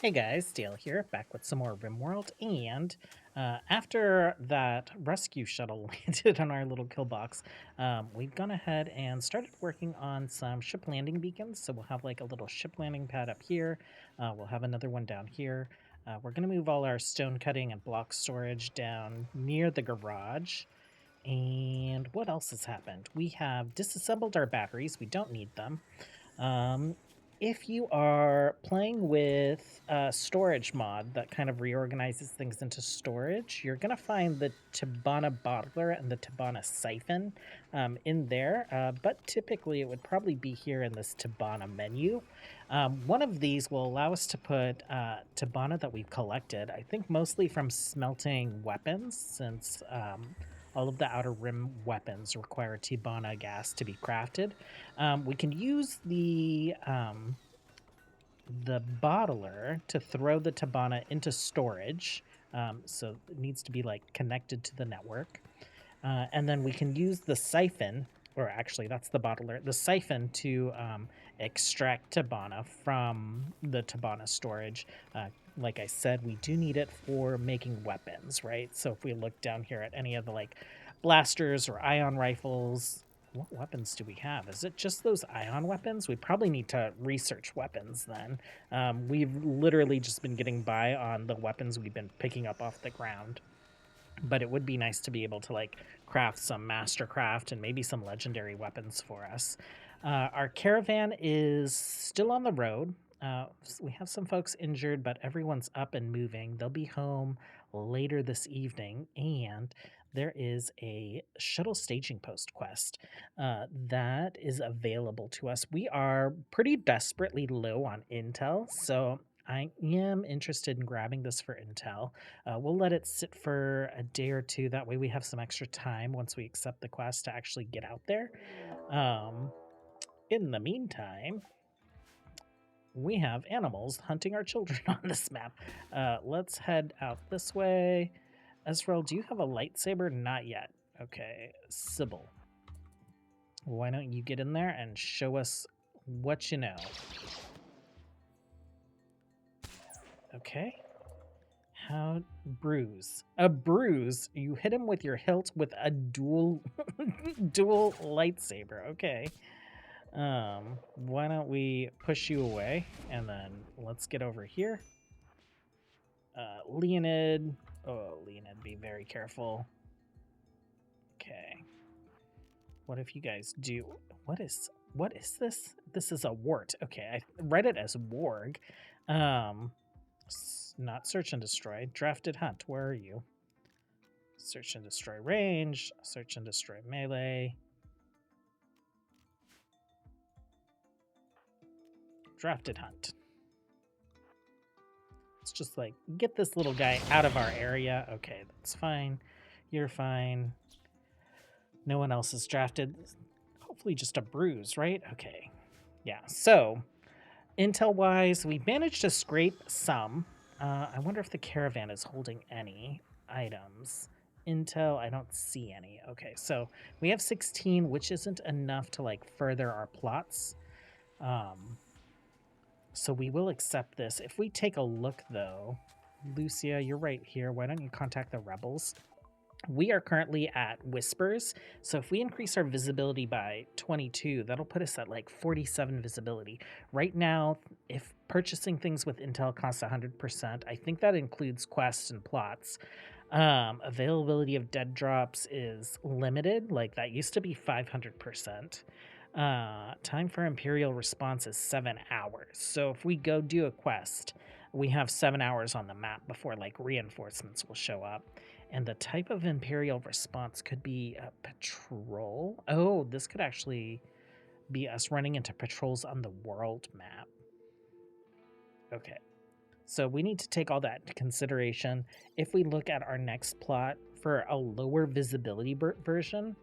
Hey guys, Dale here, back with some more RimWorld, and after that rescue shuttle landed on our little kill box, we've gone ahead and started working on some ship landing beacons. So we'll have like a little ship landing pad up here. We'll have another one down here. We're going to move all our stone cutting and block storage down near the garage. And what else has happened? We have disassembled our batteries. We don't need them. Um, if you are playing with a storage mod that kind of reorganizes things into storage, you're going to find the Tabana bottler and the Tabana siphon in there, but typically it would probably be here in this Tabana menu. One of these will allow us to put Tabana that we've collected, I think mostly from smelting weapons, since all of the Outer Rim weapons require Tabana gas to be crafted. We can use the bottler to throw the Tabana into storage. So it needs to be like connected to the network. And then we can use the siphon, or actually that's the bottler, the siphon to extract Tabana from the Tabana storage. Like I said, we do need it for making weapons, right? So if we look down here at any of the like blasters or ion rifles, what weapons do we have? Is it just those ion weapons? We probably need to research weapons then. We've literally just been getting by on the weapons we've been picking up off the ground. But it would be nice to be able to like craft some mastercraft and maybe some legendary weapons for us. Our caravan is still on the road. We have some folks injured, but everyone's up and moving. They'll be home later this evening, and there is a shuttle staging post quest that is available to us. We are pretty desperately low on intel, so I am interested in grabbing this for intel. We'll let it sit for a day or two. That way we have some extra time once we accept the quest to actually get out there. Um, in the meantime, we have animals hunting our children on this map. Let's head out this way. Ezreal, do you have a lightsaber? Not yet. Okay, Sybil, why don't you get in there and show us what you know? Okay. How bruise? A bruise. You hit him with your hilt with a dual dual lightsaber. Okay. Why don't we push you away and then let's get over here. Leonid. Oh, Leonid, be very careful. Okay. What if you guys do? What is this? This is a wart. Okay, I read it as warg. Not search and destroy. Drafted hunt. Where are you? Search and destroy range. Search and destroy melee. Drafted hunt. It's just like, get this little guy out of our area. Okay, that's fine. You're fine. No one else is drafted. Hopefully just a bruise, right? Okay. Yeah, so intel-wise, we managed to scrape some. I wonder if the caravan is holding any items. Intel, I don't see any. Okay, so we have 16, which isn't enough to like further our plots. So we will accept this. If we take a look though, Lucia, you're right here. Why don't you contact the rebels? We are currently at Whispers, so if we increase our visibility by 22, that'll put us at like 47 visibility. Right now, if purchasing things with Intel costs 100%, I think that includes quests and plots. Availability of dead drops is limited, like that used to be 500%. Time for Imperial response is 7 hours. So if we go do a quest, we have 7 hours on the map before like reinforcements will show up. And the type of Imperial response could be a patrol. Oh, this could actually be us running into patrols on the world map. Okay. So we need to take all that into consideration. If we look at our next plot for a lower visibility version,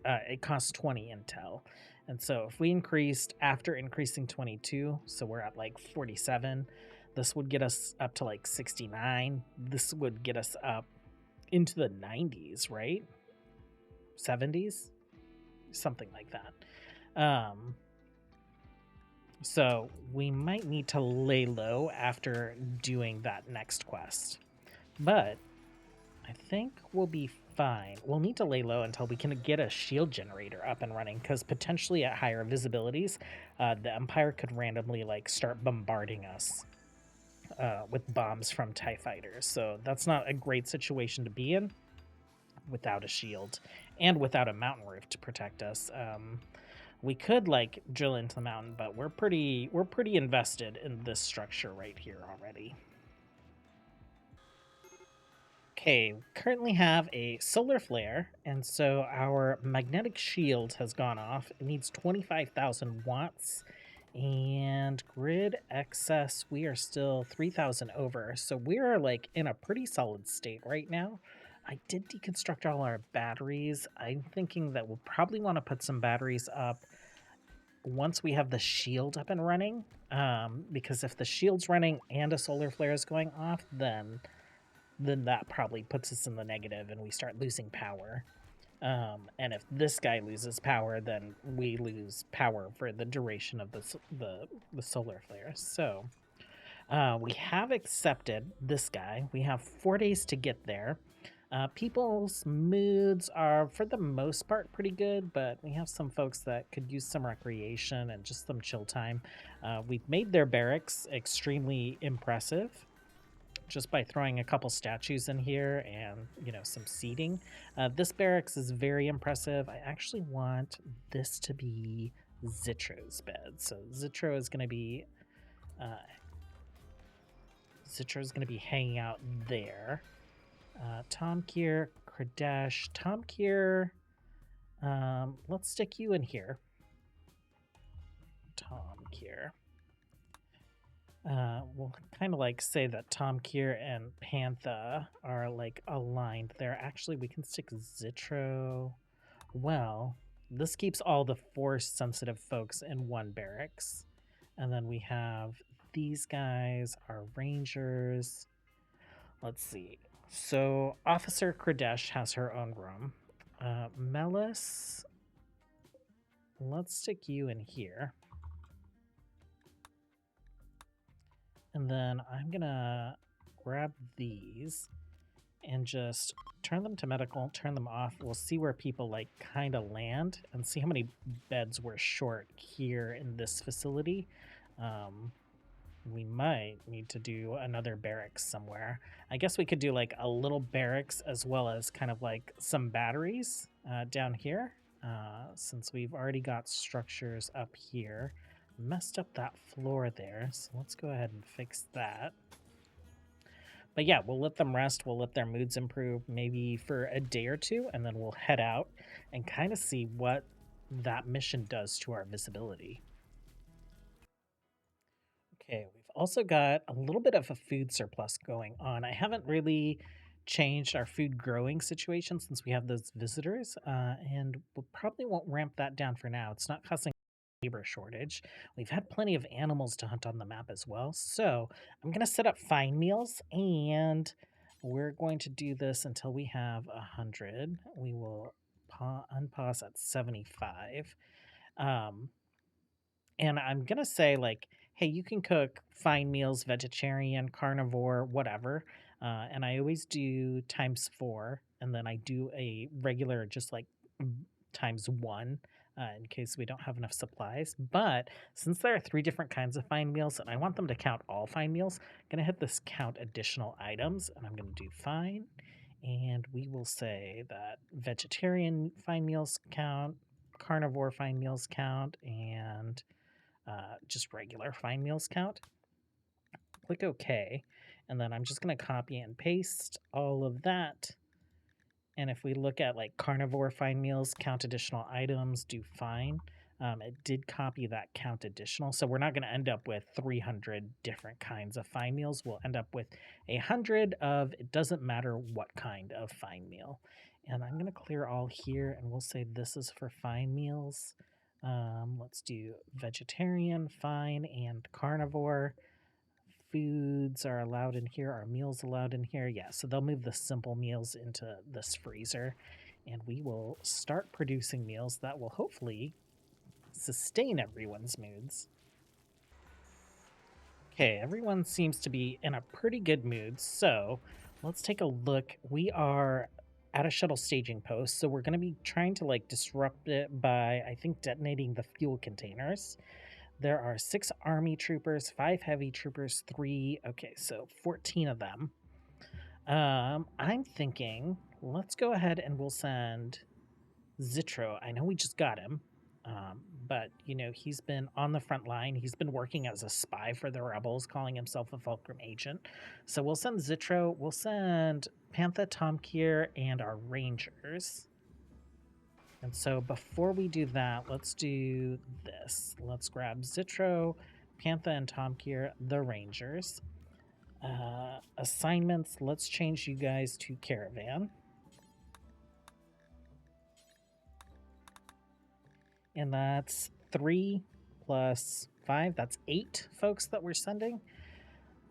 it costs 20 intel. And so if we increased after increasing 22, so we're at like 47, this would get us up to like 69. This would get us up into the 90s, right? 70s, something like that. So we might need to lay low after doing that next quest. But I think we'll be fine. We'll need to lay low until we can get a shield generator up and running, because potentially at higher visibilities, the Empire could randomly like start bombarding us with bombs from TIE fighters. So that's not a great situation to be in without a shield and without a mountain roof to protect us. We could like drill into the mountain, but we're pretty invested in this structure right here already. Okay, currently have a solar flare, and so our magnetic shield has gone off. It needs 25,000 watts, and grid excess, we are still 3,000 over. So we are like in a pretty solid state right now. I did deconstruct all our batteries. I'm thinking that we'll probably want to put some batteries up once we have the shield up and running, because if the shield's running and a solar flare is going off, then that probably puts us in the negative and we start losing power. And if this guy loses power, then we lose power for the duration of the solar flare. So we have accepted this guy. We have 4 days to get there. People's moods are, for the most part, pretty good, but we have some folks that could use some recreation and just some chill time. We've made their barracks extremely impressive just by throwing a couple statues in here and, you know, some seating. This barracks is very impressive. I actually want this to be Zitro's bed. So Zitro is going to be hanging out there. Tom Kier, Kradesh, Tom Kier. Let's stick you in here. Tom Kier. We'll kind of like say that Tom Kier and Pantha are like aligned there. Actually, we can stick Zitro. Well, this keeps all the force sensitive folks in one barracks. And then we have these guys, our rangers. Let's see. So Officer Kradesh has her own room. Melis, let's stick you in here. And then I'm gonna grab these and just turn them to medical, turn them off. We'll see where people like kind of land and see how many beds we're short here in this facility. We might need to do another barracks somewhere. I guess we could do like a little barracks as well as kind of like some batteries down here, since we've already got structures up here. Messed up that floor there, so let's go ahead and fix that. But yeah, we'll let them rest, we'll let their moods improve maybe for a day or two, and then we'll head out and kind of see what that mission does to our visibility. Okay, we've also got a little bit of a food surplus going on. I haven't really changed our food growing situation since we have those visitors, and we probably won't ramp that down for now. It's not causing labor shortage. We've had plenty of animals to hunt on the map as well. So I'm going to set up fine meals, and we're going to do this until we have 100. We will unpause at 75. And I'm going to say, like, hey, you can cook fine meals, vegetarian, carnivore, whatever. And I always do ×4, and then I do a regular, just like ×1, in case we don't have enough supplies. But since there are 3 different kinds of fine meals, and I want them to count all fine meals, I'm going to hit this count additional items, and I'm going to do fine. And we will say that vegetarian fine meals count, carnivore fine meals count, and just regular fine meals count. Click OK. And then I'm just going to copy and paste all of that. And if we look at like carnivore fine meals, count additional items, do fine. It did copy that count additional. So we're not going to end up with 300 different kinds of fine meals. We'll end up with 100 of, it doesn't matter what kind of fine meal. And I'm going to clear all here, and we'll say this is for fine meals. Let's do vegetarian, fine, and carnivore. Foods are allowed in here. Are meals allowed in here? Yeah, so they'll move the simple meals into this freezer, and we will start producing meals that will hopefully sustain everyone's moods. Okay, everyone seems to be in a pretty good mood, so let's take a look. We are at a shuttle staging post, so we're going to be trying to like disrupt it by, I think, detonating the fuel containers. There are 6 army troopers, 5 heavy troopers, 3. Okay, so 14 of them. I'm thinking let's go ahead and we'll send Zitro. I know we just got him, but you know he's been on the front line. He's been working as a spy for the rebels, calling himself a Fulcrum agent. So we'll send Zitro. We'll send Pantha, Tomkir, and our Rangers. And so before we do that, let's do this. Let's grab Zitro, Pantha, and Tomkir, the Rangers. Assignments, let's change you guys to Caravan. And that's 3 plus 5. That's 8 folks that we're sending.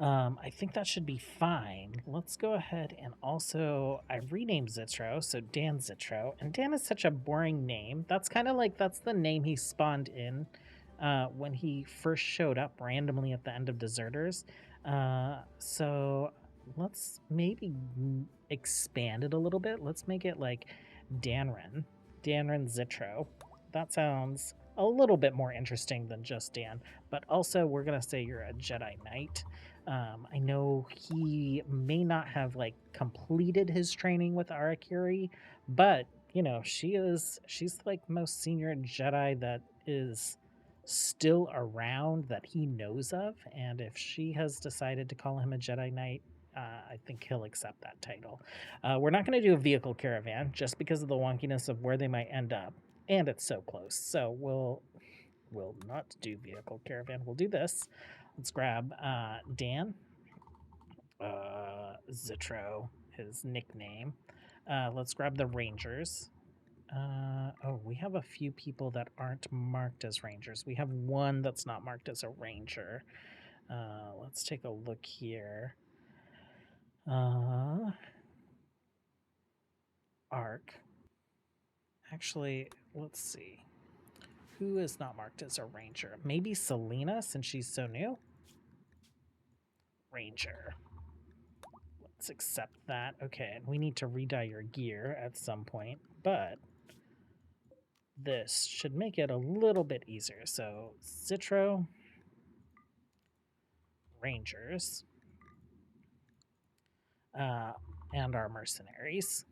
I think that should be fine. Let's go ahead and also, I renamed Zitro, so Dan Zitro. And Dan is such a boring name. That's kind of like, that's the name he spawned in when he first showed up randomly at the end of Deserters. So let's maybe expand it a little bit. Let's make it like Danren Zitro. That sounds a little bit more interesting than just Dan, but also we're gonna say you're a Jedi Knight. I know he may not have like completed his training with Ahra Kiri, but you know she's like most senior Jedi that is still around that he knows of, and if she has decided to call him a Jedi Knight, I think he'll accept that title. We're not going to do a vehicle caravan just because of the wonkiness of where they might end up, and it's so close. So we'll not do vehicle caravan. We'll do this. Let's grab Dan, Zitro, his nickname. Let's grab the Rangers. Oh, we have a few people that aren't marked as Rangers. We have one that's not marked as a Ranger. Let's take a look here. Arc. Actually, let's see. Who is not marked as a Ranger? Maybe Selena, since she's so new? Ranger. Let's accept that. Okay, and we need to re-dye your gear at some point, but this should make it a little bit easier. So, Zitro, Rangers, and our mercenaries.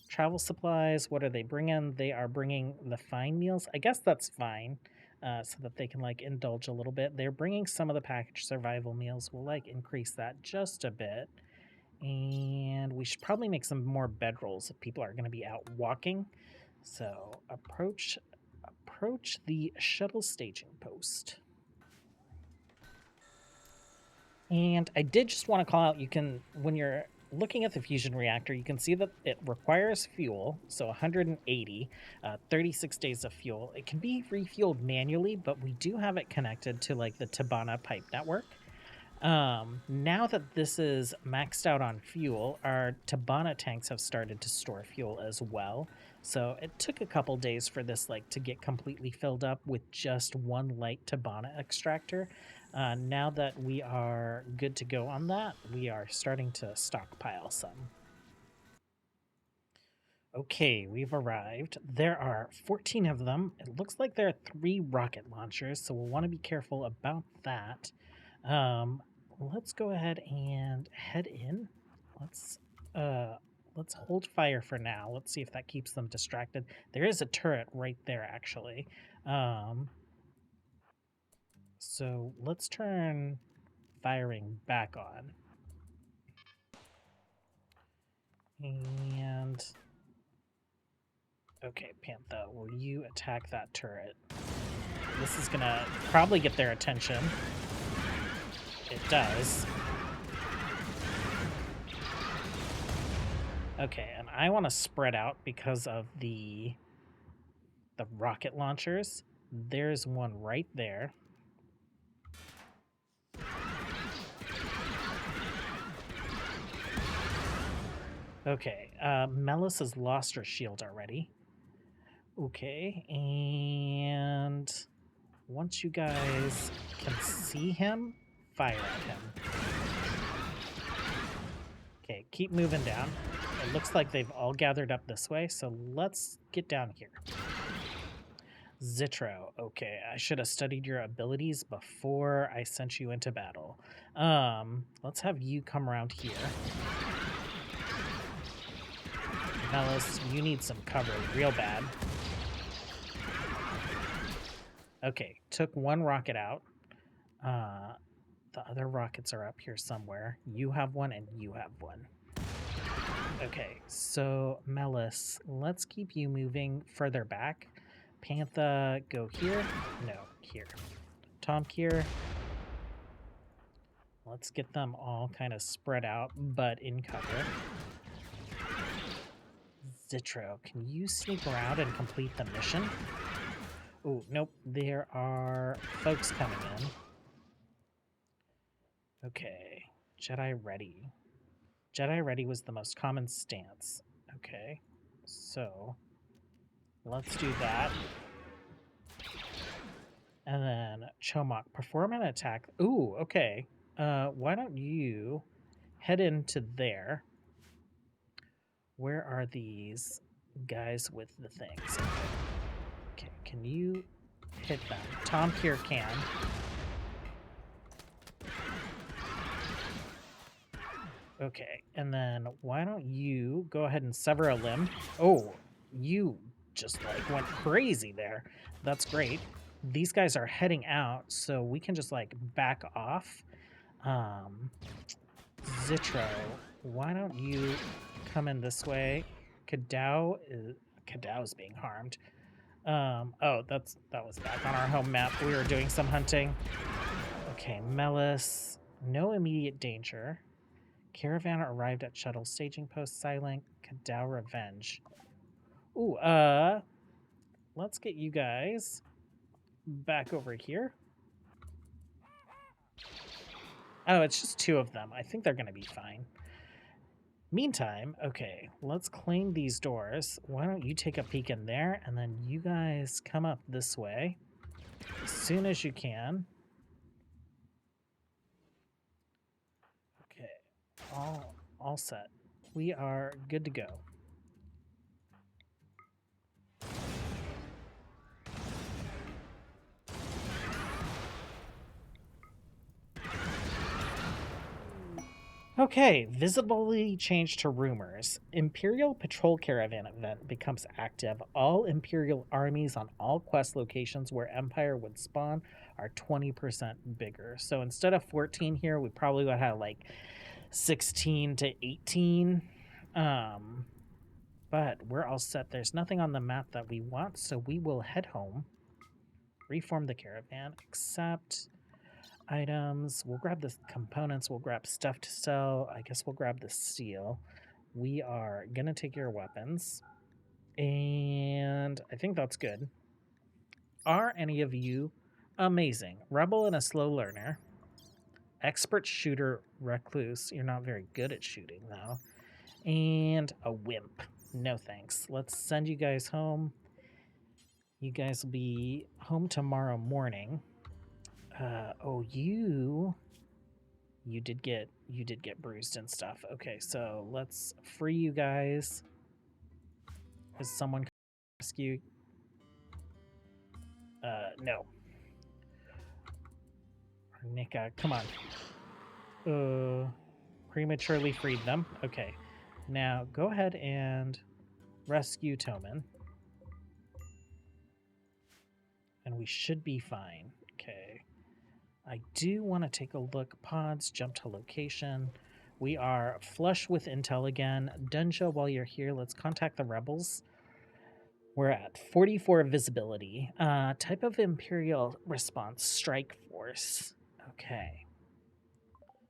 Travel supplies, what are they bringing? They are bringing the fine meals. I guess that's fine, so that they can like indulge a little bit. They're bringing some of the packaged survival meals. We'll like increase that just a bit. And we should probably make some more bedrolls if people are going to be out walking. So approach the shuttle staging post. And I did just want to call out, you can, when you're looking at the fusion reactor, you can see that it requires fuel, so 180, 36 days of fuel. It can be refueled manually, but we do have it connected to like the Tabana pipe network. Now that this is maxed out on fuel, our Tabana tanks have started to store fuel as well. So it took a couple days for this like to get completely filled up with just one light Tabana extractor. Now that we are good to go on that, we are starting to stockpile some. Okay, we've arrived. There are 14 of them. It looks like there are 3 rocket launchers, so we'll want to be careful about that. Let's go ahead and head in. Let's hold fire for now. Let's see if that keeps them distracted. There is a turret right there, actually. So let's turn firing back on. And okay, Pantha, will you attack that turret? This is gonna probably get their attention. It does. Okay, and I want to spread out because of the rocket launchers. There's one right there. Okay, Melis has lost her shield already. Okay, and once you guys can see him, fire at him. Okay, keep moving down. It looks like they've all gathered up this way, so let's get down here. Zitro. Okay, I should have studied your abilities before I sent you into battle. Let's have you come around here. Nellis, you need some cover real bad. Okay, took one rocket out. The other rockets are up here somewhere. You have one and you have one. Okay, so Melis, let's keep you moving further back. Pantha, go here. No, here. Tom here. Let's get them all kind of spread out, but in cover. Zitro, can you sneak around and complete the mission? Oh, nope. There are folks coming in. Okay. Jedi ready. Jedi ready was the most common stance. Okay. So, let's do that. And then Chomok, perform an attack. Ooh, okay. Why don't you head into there? Where are these guys with the things? Okay, can you hit them? Tom here can. Okay, and then why don't you go ahead and sever a limb? Oh, you just like went crazy there. That's great. These guys are heading out, so we can just like back off. Zitro, why don't you come in this way? Kadau's being harmed. Oh, that was back on our home map. We were doing some hunting. Okay, Melis, no immediate danger. Caravan arrived at shuttle staging post silent. Kadau revenge. Ooh, let's get you guys back over here. Oh, it's just two of them. I think they're gonna be fine. Meantime, okay, let's clean these doors. Why don't you take a peek in there, and then you guys come up this way as soon as you can. Okay, all set. We are good to go. Okay, visibility changed to rumors. Imperial Patrol Caravan event becomes active. All Imperial armies on all quest locations where Empire would spawn are 20% bigger. So instead of 14 here, we probably would have like 16 to 18. But we're all set. There's nothing on the map that we want, so we will head home. Reform the caravan, accept items. We'll grab the components. We'll grab stuff to sell. I guess we'll grab the steel. We are going to take your weapons. And I think that's good. Are any of you amazing? Rebel and a slow learner. Expert shooter recluse. You're not very good at shooting, though. And a wimp. No thanks. Let's send you guys home. You guys will be home tomorrow morning. Oh, you did get bruised and stuff. Okay, so let's free you guys. Is someone coming to rescue? No. Nika, come on. Prematurely freed them. Okay. Now go ahead and rescue Toman. And we should be fine. Okay. I do want to take a look. Pods, jump to location. We are flush with intel again. Dunja, while you're here, let's contact the rebels. We're at 44 visibility. Type of Imperial response, strike force. Okay.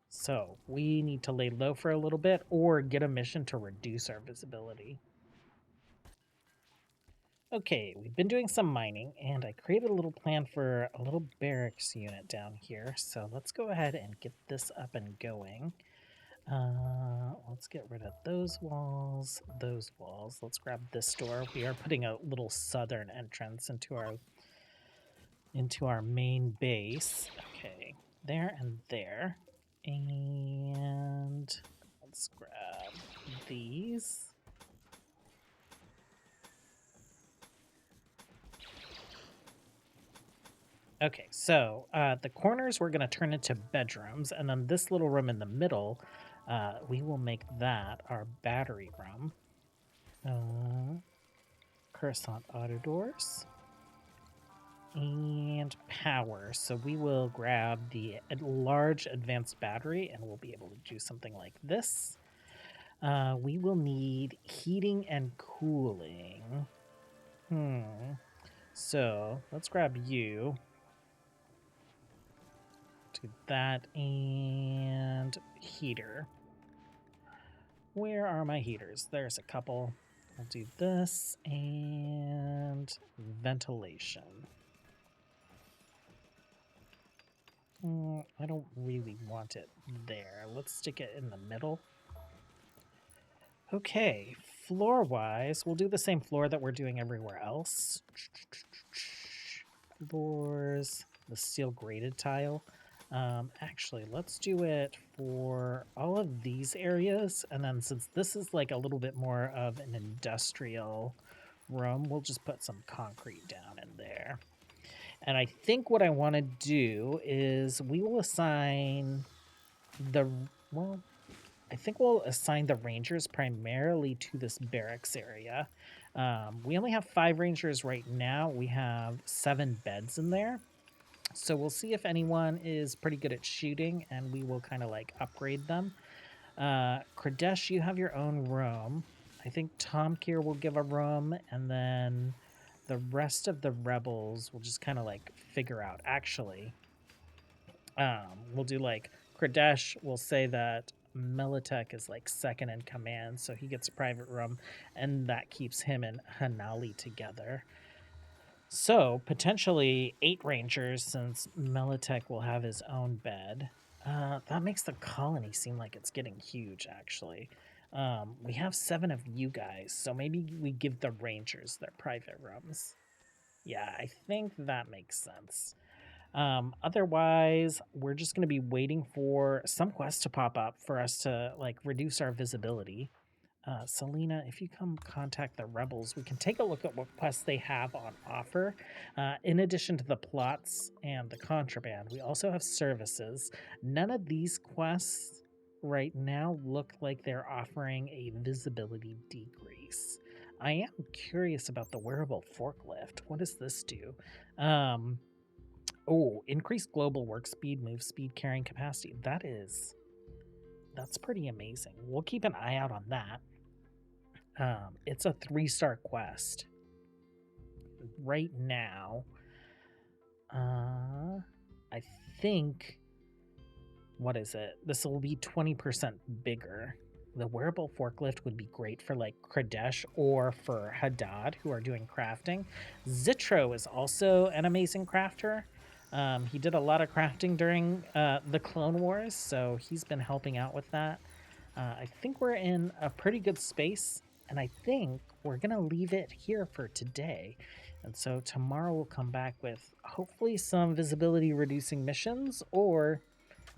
So we need to lay low for a little bit or get a mission to reduce our visibility. Okay, we've been doing some mining, and I created a little plan for a little barracks unit down here. So let's go ahead and get this up and going. Let's get rid of those walls, those walls. Let's grab this door. We are putting a little southern entrance into our main base. Okay, there and there. And let's grab these. Okay, so the corners we're going to turn into bedrooms, and then this little room in the middle, we will make that our battery room. Coruscant auto doors. And power. So we will grab the large advanced battery, and we'll be able to do something like this. We will need heating and cooling. So let's grab you. Do that and heater. Where are my heaters? There's a couple. I'll do this and ventilation. I don't really want it there. Let's stick it in the middle. Okay, floor-wise, we'll do the same floor that we're doing everywhere else. Floors, the steel grated tile. Actually, let's do it for all of these areas, and then since this is like a little bit more of an industrial room, we'll just put some concrete down in there. And I think what I want to do is we will assign I think we'll assign the rangers primarily to this barracks area. We only have 5 rangers right now. We have 7 beds in there. So we'll see if anyone is pretty good at shooting, and we will kind of like upgrade them. Kradesh, you have your own room. I think Tom Kier will give a room, and then the rest of the rebels will just kind of like figure out. Actually, we'll do like Kradesh will say that Militek is like second in command, so he gets a private room, and that keeps him and Hanali together. So potentially 8 rangers, since Militek will have his own bed. That makes the colony seem like it's getting huge, actually. We have 7 of you guys, so maybe we give the rangers their private rooms. Yeah, I think that makes sense. Otherwise, we're just going to be waiting for some quest to pop up for us to like reduce our visibility. Selena, if you come contact the rebels, we can take a look at what quests they have on offer. In addition to the plots and the contraband, we also have services. None of these quests right now look like they're offering a visibility decrease. I am curious about the wearable forklift. What does this do? Increased global work speed, move speed, carrying capacity. That's pretty amazing. We'll keep an eye out on that. It's a 3-star quest. Right now, I think, what is it? This will be 20% bigger. The wearable forklift would be great for like Kradesh or for Haddad, who are doing crafting. Zitro is also an amazing crafter. He did a lot of crafting during the Clone Wars, so he's been helping out with that. I think we're in a pretty good space, and I think we're going to leave it here for today. And so tomorrow we'll come back with hopefully some visibility reducing missions, or,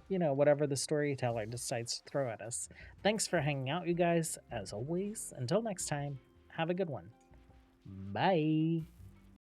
whatever the storyteller decides to throw at us. Thanks for hanging out, you guys. As always, until next time, have a good one. Bye.